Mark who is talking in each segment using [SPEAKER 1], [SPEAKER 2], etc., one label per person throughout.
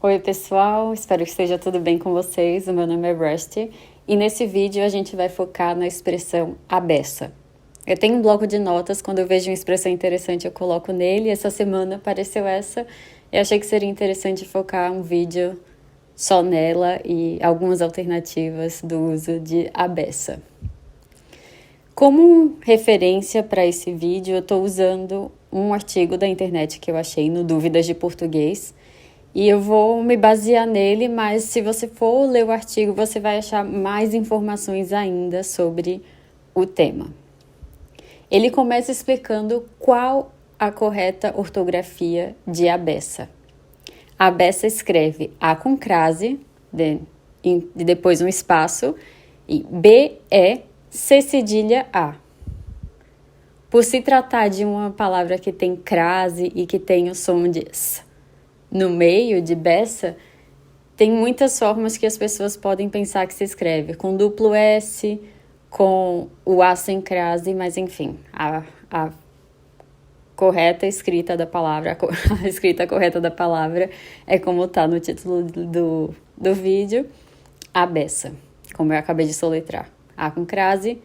[SPEAKER 1] Oi pessoal, espero que esteja tudo bem com vocês. O meu nome é Rusty e nesse vídeo a gente vai focar na expressão à beça. Eu tenho um bloco de notas, quando eu vejo uma expressão interessante eu coloco nele. Essa semana apareceu essa e achei que seria interessante focar um vídeo só nela e algumas alternativas do uso de à beça. Como referência para esse vídeo, eu estou usando um artigo da internet que eu achei no Dúvidas de Português. E eu vou me basear nele, mas se você for ler o artigo, você vai achar mais informações ainda sobre o tema. Ele começa explicando qual a correta ortografia de à beça. A beça escreve A com crase, depois um espaço, e B-E-C cedilha A. Por se tratar de uma palavra que tem crase e que tem o som de S no meio de beça, tem muitas formas que as pessoas podem pensar que se escreve, com duplo S, com o A sem crase, mas enfim, a correta escrita da palavra, a escrita correta da palavra é como está no título do vídeo, à beça, como eu acabei de soletrar. A com crase,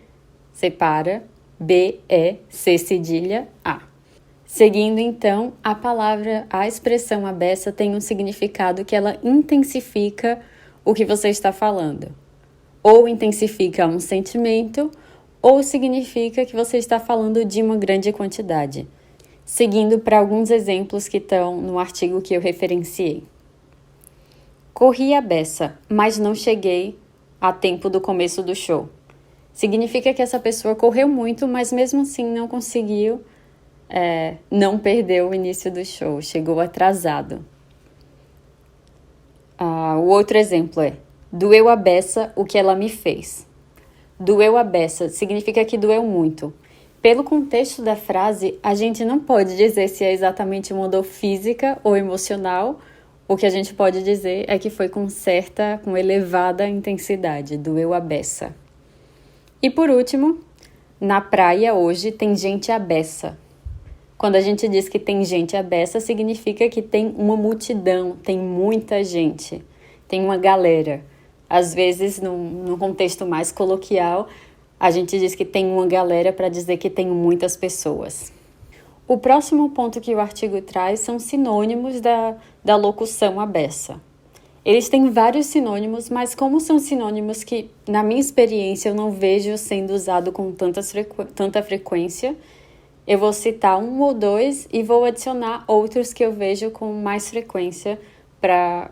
[SPEAKER 1] separa, B-E-C cedilha A. Seguindo, então, a expressão à beça tem um significado que ela intensifica o que você está falando. Ou intensifica um sentimento, ou significa que você está falando de uma grande quantidade. Seguindo para alguns exemplos que estão no artigo que eu referenciei. Corri a beça, mas não cheguei a tempo do começo do show. Significa que essa pessoa correu muito, mas mesmo assim não conseguiu não perdeu o início do show, chegou atrasado. O outro exemplo é: doeu a beça o que ela me fez. Doeu a beça significa que doeu muito. Pelo contexto da frase, a gente não pode dizer se é exatamente uma dor física ou emocional. O que a gente pode dizer é que foi com elevada intensidade, doeu a beça. E por último, na praia hoje tem gente à beça. Quando a gente diz que tem gente à beça, significa que tem uma multidão, tem muita gente, tem uma galera. Às vezes, num contexto mais coloquial, a gente diz que tem uma galera para dizer que tem muitas pessoas. O próximo ponto que o artigo traz são sinônimos da locução à beça. Eles têm vários sinônimos, mas como são sinônimos que, na minha experiência, eu não vejo sendo usado com tanta frequência, eu vou citar um ou dois e vou adicionar outros que eu vejo com mais frequência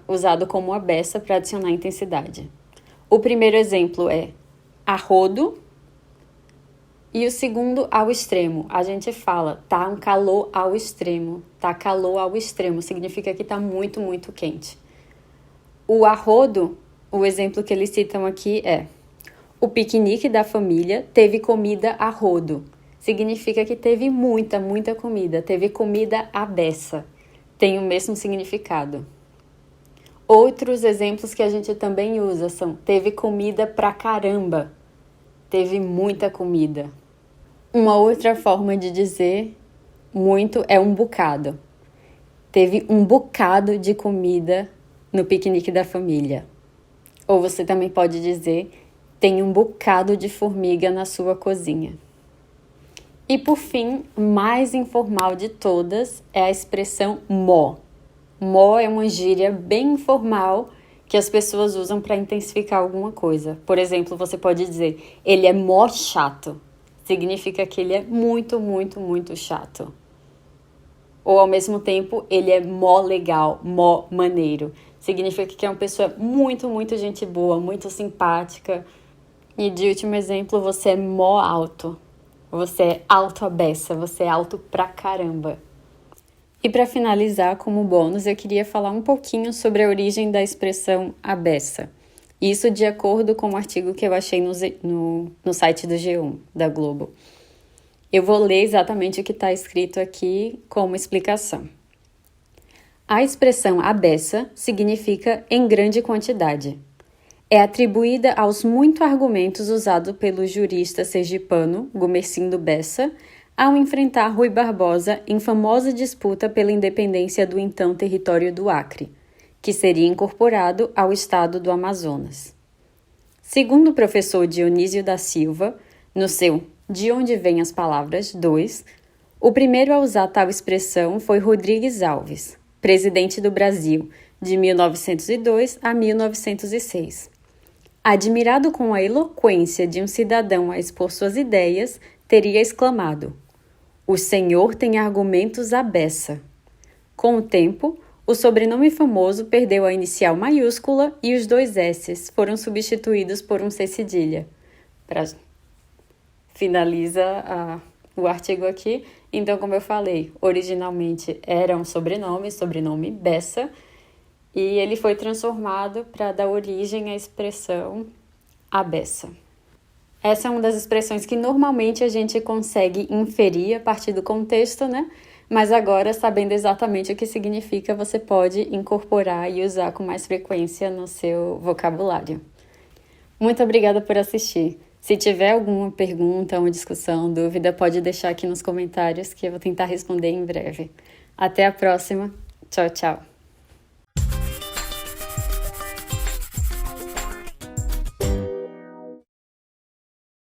[SPEAKER 1] usado como à beça para adicionar intensidade. O primeiro exemplo é a rodo e o segundo ao extremo. A gente fala, tá um calor ao extremo. Tá calor ao extremo, significa que tá muito, muito quente. O arrodo, o exemplo que eles citam aqui é: o piquenique da família teve comida a rodo. Significa que teve muita, muita comida. Teve comida à beça. Tem o mesmo significado. Outros exemplos que a gente também usa são: teve comida pra caramba. Teve muita comida. Uma outra forma de dizer muito é um bocado. Teve um bocado de comida no piquenique da família. Ou você também pode dizer: tem um bocado de formiga na sua cozinha. E por fim, mais informal de todas é a expressão mó. Mó é uma gíria bem informal que as pessoas usam para intensificar alguma coisa. Por exemplo, você pode dizer: ele é mó chato. Significa que ele é muito, muito, muito chato. Ou ao mesmo tempo, ele é mó legal, mó maneiro. Significa que é uma pessoa muito, muito gente boa, muito simpática. E de último exemplo, você é mó alto. Você é alto à beça, você é alto pra caramba. E para finalizar, como bônus, eu queria falar um pouquinho sobre a origem da expressão à beça. Isso de acordo com um artigo que eu achei no site do G1, da Globo. Eu vou ler exatamente o que está escrito aqui como explicação. A expressão à beça significa em grande quantidade. É atribuída aos muitos argumentos usados pelo jurista sergipano Gumercindo Bessa ao enfrentar Rui Barbosa em famosa disputa pela independência do então território do Acre, que seria incorporado ao estado do Amazonas. Segundo o professor Dionísio da Silva, no seu De Onde Vêm as Palavras 2, o primeiro a usar tal expressão foi Rodrigues Alves, presidente do Brasil, de 1902 a 1906. Admirado com a eloquência de um cidadão a expor suas ideias, teria exclamado: "O senhor tem argumentos à beça." Com o tempo, o sobrenome famoso perdeu a inicial maiúscula e os 2 S's foram substituídos por um C cedilha. Finaliza o artigo aqui. Então, como eu falei, originalmente era um sobrenome Bessa, e ele foi transformado para dar origem à expressão abessa. Essa é uma das expressões que normalmente a gente consegue inferir a partir do contexto, né? Mas agora, sabendo exatamente o que significa, você pode incorporar e usar com mais frequência no seu vocabulário. Muito obrigada por assistir. Se tiver alguma pergunta, uma discussão, dúvida, pode deixar aqui nos comentários que eu vou tentar responder em breve. Até a próxima. Tchau, tchau.